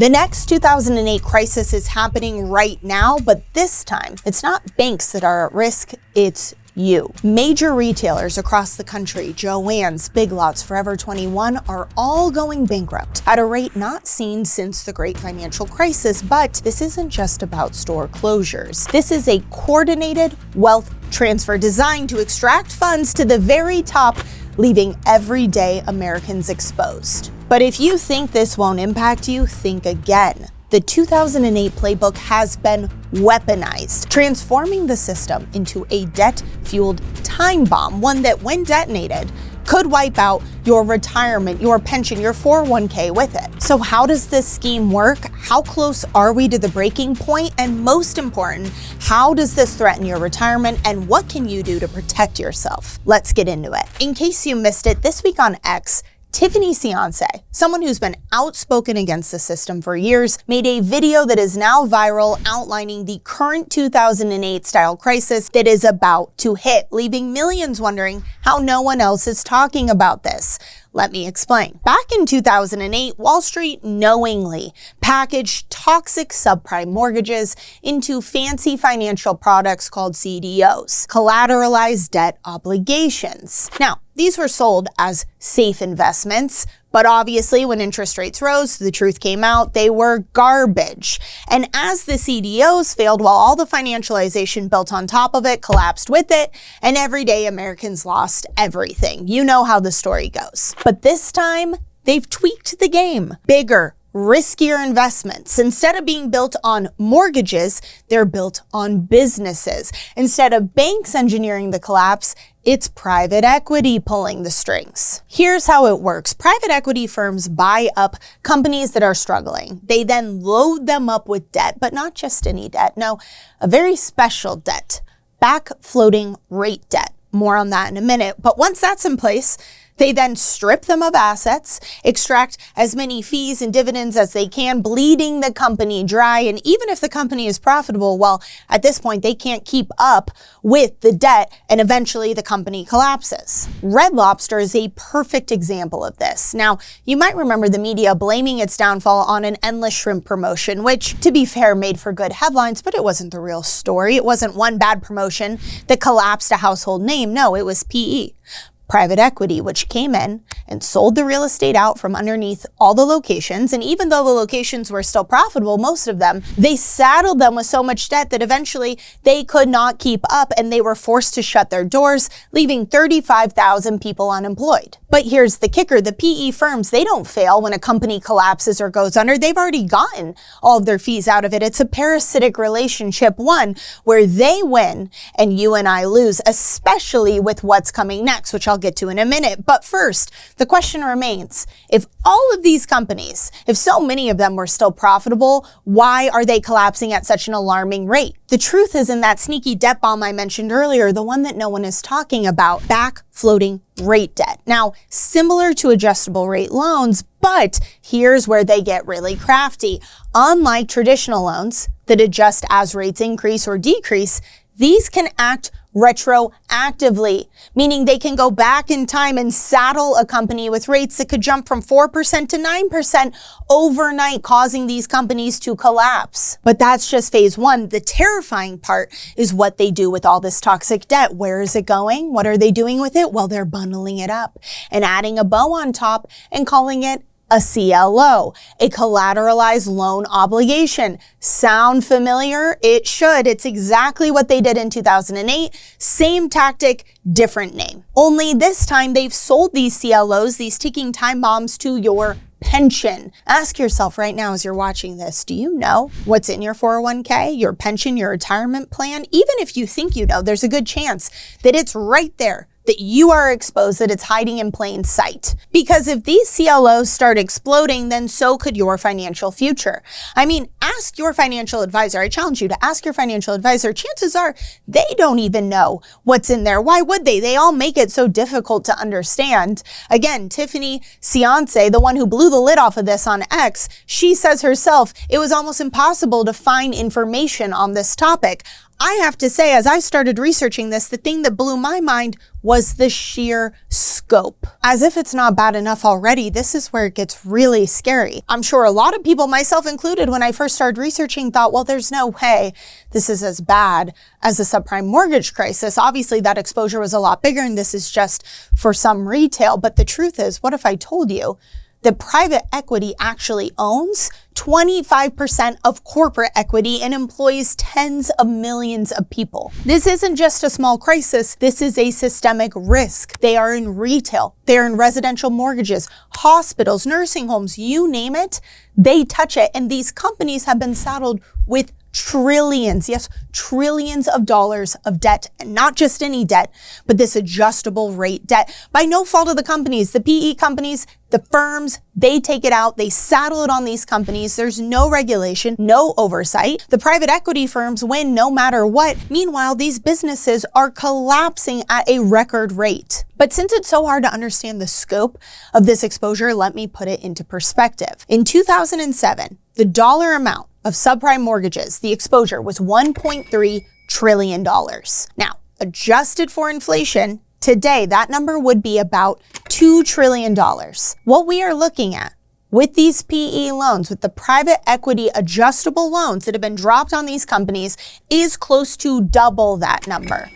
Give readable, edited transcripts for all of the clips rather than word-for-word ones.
The next 2008 crisis is happening right now, but this time it's not banks that are at risk, it's you. Major retailers across the country, Joann's, Big Lots, Forever 21, are all going bankrupt at a rate not seen since the Great Financial Crisis. But this isn't just about store closures. This is a coordinated wealth transfer designed to extract funds to the very top, leaving everyday Americans exposed. But if you think this won't impact you, think again. The 2008 playbook has been weaponized, transforming the system into a debt-fueled time bomb, one that, when detonated, could wipe out your retirement, your pension, your 401k with it. So how does this scheme work? How close are we to the breaking point? And most important, how does this threaten your retirement? And what can you do to protect yourself? Let's get into it. In case you missed it, this week on X, Tiffany Ciance, someone who's been outspoken against the system for years, made a video that is now viral outlining the current 2008 style crisis that is about to hit, leaving millions wondering how no one else is talking about this. Let me explain. Back in 2008, Wall Street knowingly packaged toxic subprime mortgages into fancy financial products called CDOs, collateralized debt obligations. Now, these were sold as safe investments, but obviously when interest rates rose, the truth came out, they were garbage. And as the CDOs failed, while all the financialization built on top of it collapsed with it, and everyday Americans lost everything. You know how the story goes. But this time, they've tweaked the game. Bigger, riskier investments. Instead of being built on mortgages, they're built on businesses. Instead of banks engineering the collapse, it's private equity pulling the strings. Here's how it works. Private equity firms buy up companies that are struggling. They then load them up with debt, but not just any debt. No, a very special debt, back floating rate debt. More on that in a minute. But once that's in place, they then strip them of assets, extract as many fees and dividends as they can, bleeding the company dry. And even if the company is profitable, well, at this point, they can't keep up with the debt, and eventually the company collapses. Red Lobster is a perfect example of this. Now, you might remember the media blaming its downfall on an endless shrimp promotion, which, to be fair, made for good headlines, but it wasn't the real story. It wasn't one bad promotion that collapsed a household name. No, it was PE. Private equity, which came in and sold the real estate out from underneath all the locations. And even though the locations were still profitable, most of them, they saddled them with so much debt that eventually they could not keep up and they were forced to shut their doors, leaving 35,000 people unemployed. But here's the kicker. The PE firms, they don't fail when a company collapses or goes under. They've already gotten all of their fees out of it. It's a parasitic relationship, one where they win and you and I lose, especially with what's coming next, which I'll get to in a minute. But first, the question remains, if all of these companies, if so many of them were still profitable, why are they collapsing at such an alarming rate? The truth is in that sneaky debt bomb I mentioned earlier, the one that no one is talking about, back floating rate debt. Now, similar to adjustable rate loans, but here's where they get really crafty. Unlike traditional loans that adjust as rates increase or decrease, these can act retroactively, meaning they can go back in time and saddle a company with rates that could jump from 4% to 9% overnight, causing these companies to collapse. But that's just phase one. The terrifying part is what they do with all this toxic debt. Where is it going? What are they doing with it? Well, they're bundling it up and adding a bow on top and calling it a CLO, a collateralized loan obligation. Sound familiar? It should. It's exactly what they did in 2008. Same tactic, different name. Only this time they've sold these CLOs, these ticking time bombs, to your pension. Ask yourself right now as you're watching this, do you know what's in your 401k, your pension, your retirement plan? Even if you think you know, there's a good chance that it's right there, that you are exposed, that it's hiding in plain sight. Because if these CLOs start exploding, then so could your financial future. I mean, ask your financial advisor. I challenge you to ask your financial advisor. Chances are they don't even know what's in there. Why would they? They all make it so difficult to understand. Again, Tiffany Ciance, the one who blew the lid off of this on X, she says herself, it was almost impossible to find information on this topic. I have to say, as I started researching this, the thing that blew my mind was the sheer scope. As if it's not bad enough already, this is where it gets really scary. I'm sure a lot of people, myself included, when I first started researching, thought, well, there's no way this is as bad as the subprime mortgage crisis. Obviously, that exposure was a lot bigger, and this is just for some retail. But the truth is, what if I told you that private equity actually owns 25% of corporate equity and employs tens of millions of people? This isn't just a small crisis. This is a systemic risk. They are in retail. They're in residential mortgages, hospitals, nursing homes, you name it, they touch it. And these companies have been saddled with trillions, yes, trillions of dollars of debt, and not just any debt, but this adjustable rate debt by no fault of the companies. The PE companies, the firms, they take it out, they saddle it on these companies. There's no regulation, no oversight. The private equity firms win no matter what. Meanwhile, these businesses are collapsing at a record rate. But since it's so hard to understand the scope of this exposure, let me put it into perspective. In 2007, the dollar amount of subprime mortgages, the exposure was $1.3 trillion. Now, adjusted for inflation, today that number would be about $2 trillion. What we are looking at with these PE loans, with the private equity adjustable loans that have been dropped on these companies, is close to double that number.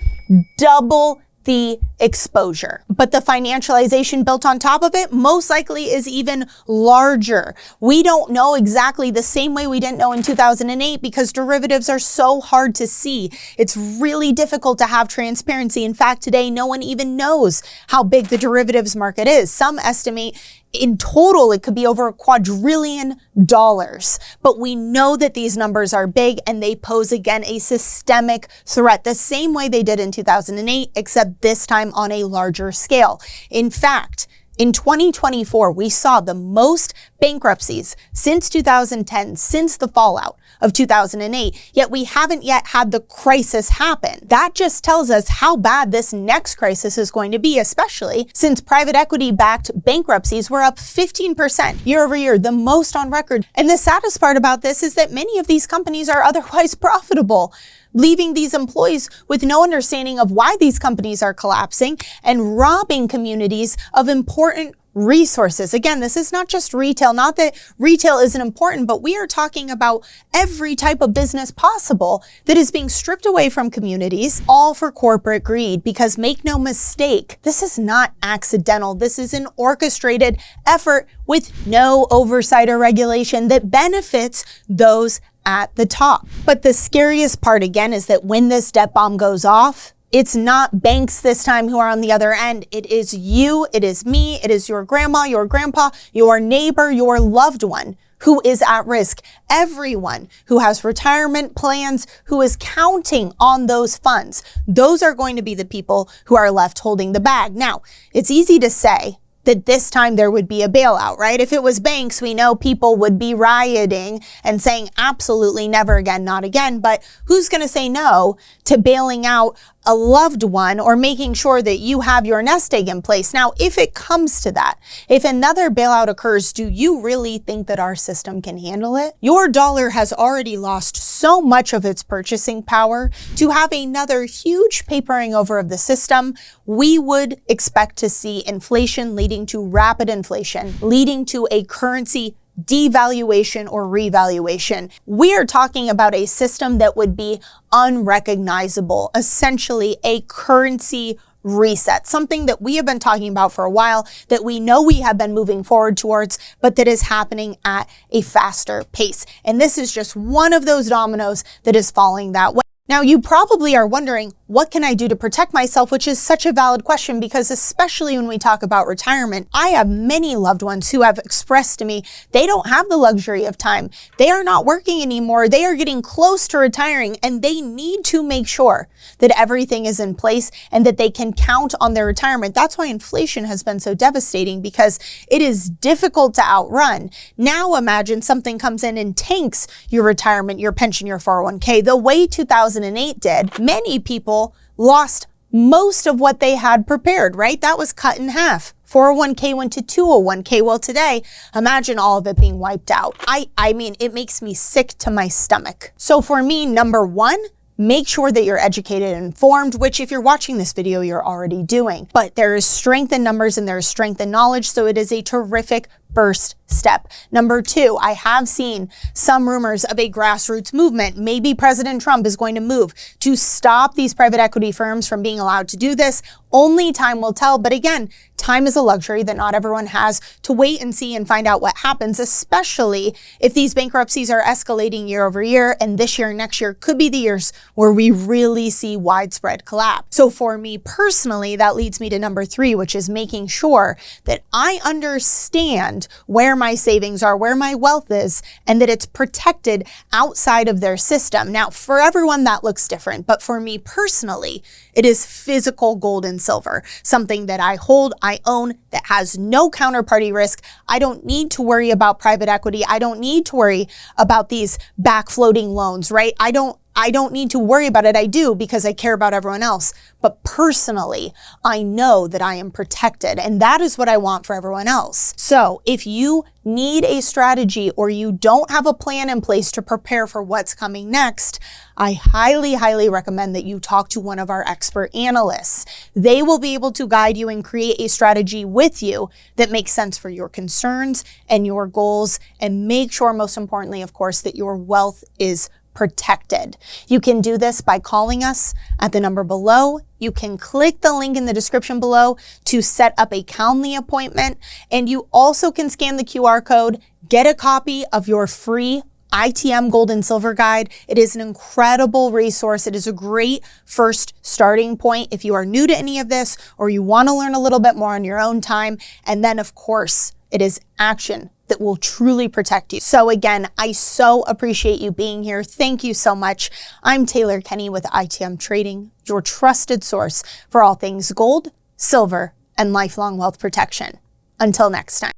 Double the exposure. But the financialization built on top of it most likely is even larger. We don't know exactly the same way we didn't know in 2008 because derivatives are so hard to see. It's really difficult to have transparency. In fact, today, no one even knows how big the derivatives market is. Some estimate in total, it could be over $1 quadrillion. But we know that these numbers are big and they pose, again, a systemic threat, the same way they did in 2008, except this time on a larger scale. In fact, in 2024, we saw the most bankruptcies since 2010, since the fallout of 2008, yet we haven't yet had the crisis happen. That just tells us how bad this next crisis is going to be, especially since private equity-backed bankruptcies were up 15% year over year, the most on record. And the saddest part about this is that many of these companies are otherwise profitable, leaving these employees with no understanding of why these companies are collapsing and robbing communities of important resources. Again, this is not just retail, not that retail isn't important, but we are talking about every type of business possible that is being stripped away from communities, all for corporate greed. Because make no mistake, this is not accidental. This is an orchestrated effort with no oversight or regulation that benefits those at the top. But the scariest part, again, is that when this debt bomb goes off, it's not banks this time who are on the other end. It is you, it is me, it is your grandma, your grandpa, your neighbor, your loved one who is at risk. Everyone who has retirement plans, who is counting on those funds, those are going to be the people who are left holding the bag. Now, it's easy to say that this time there would be a bailout, right? If it was banks, we know people would be rioting and saying absolutely never again, not again. But who's going to say no to bailing out a loved one or making sure that you have your nest egg in place? Now, if it comes to that, if another bailout occurs, do you really think that our system can handle it? Your dollar has already lost so much of its purchasing power. To have another huge papering over of the system, we would expect to see inflation leading to rapid inflation, leading to a currency devaluation or revaluation. We are talking about a system that would be unrecognizable, essentially a currency reset, something that we have been talking about for a while, that we know we have been moving forward towards, but that is happening at a faster pace. And this is just one of those dominoes that is falling that way. Now, you probably are wondering, what can I do to protect myself? Which is such a valid question, because especially when we talk about retirement, I have many loved ones who have expressed to me they don't have the luxury of time. They are not working anymore. They are getting close to retiring, and they need to make sure that everything is in place and that they can count on their retirement. That's why inflation has been so devastating, because it is difficult to outrun. Now imagine something comes in and tanks your retirement, your pension, your 401k, the way 2008 did. Many people lost most of what they had prepared, right? That was cut in half. 401k went to 201k. Well, today, imagine all of it being wiped out. I mean, it makes me sick to my stomach. So for me, number one, make sure that you're educated and informed, which if you're watching this video, you're already doing. But there is strength in numbers and there is strength in knowledge, so it is a terrific first step. Number two, I have seen some rumors of a grassroots movement. Maybe President Trump is going to move to stop these private equity firms from being allowed to do this. Only time will tell. But again, time is a luxury that not everyone has, to wait and see and find out what happens, especially if these bankruptcies are escalating year over year. And this year and next year could be the years where we really see widespread collapse. So for me personally, that leads me to number three, which is making sure that I understand where my savings are, where my wealth is, and that it's protected outside of their system. Now, for everyone that looks different, but for me personally, it is physical gold and silver, something that I hold, I own, that has no counterparty risk. I don't need to worry about private equity. I don't need to worry about these backfloating loans, right? I don't need to worry about it. I do because I care about everyone else. But personally, I know that I am protected, and that is what I want for everyone else. So if you need a strategy or you don't have a plan in place to prepare for what's coming next, I highly, highly recommend that you talk to one of our expert analysts. They will be able to guide you and create a strategy with you that makes sense for your concerns and your goals, and make sure, most importantly, of course, that your wealth is protected. You can do this by calling us at the number below. You can click the link in the description below to set up a Calendly appointment. And you also can scan the QR code, get a copy of your free ITM Gold and Silver Guide. It is an incredible resource. It is a great first starting point if you are new to any of this or you want to learn a little bit more on your own time. And then, of course, it is action that will truly protect you. So again, I so appreciate you being here. Thank you so much. I'm Taylor Kenny with ITM Trading, your trusted source for all things gold, silver, and lifelong wealth protection. Until next time.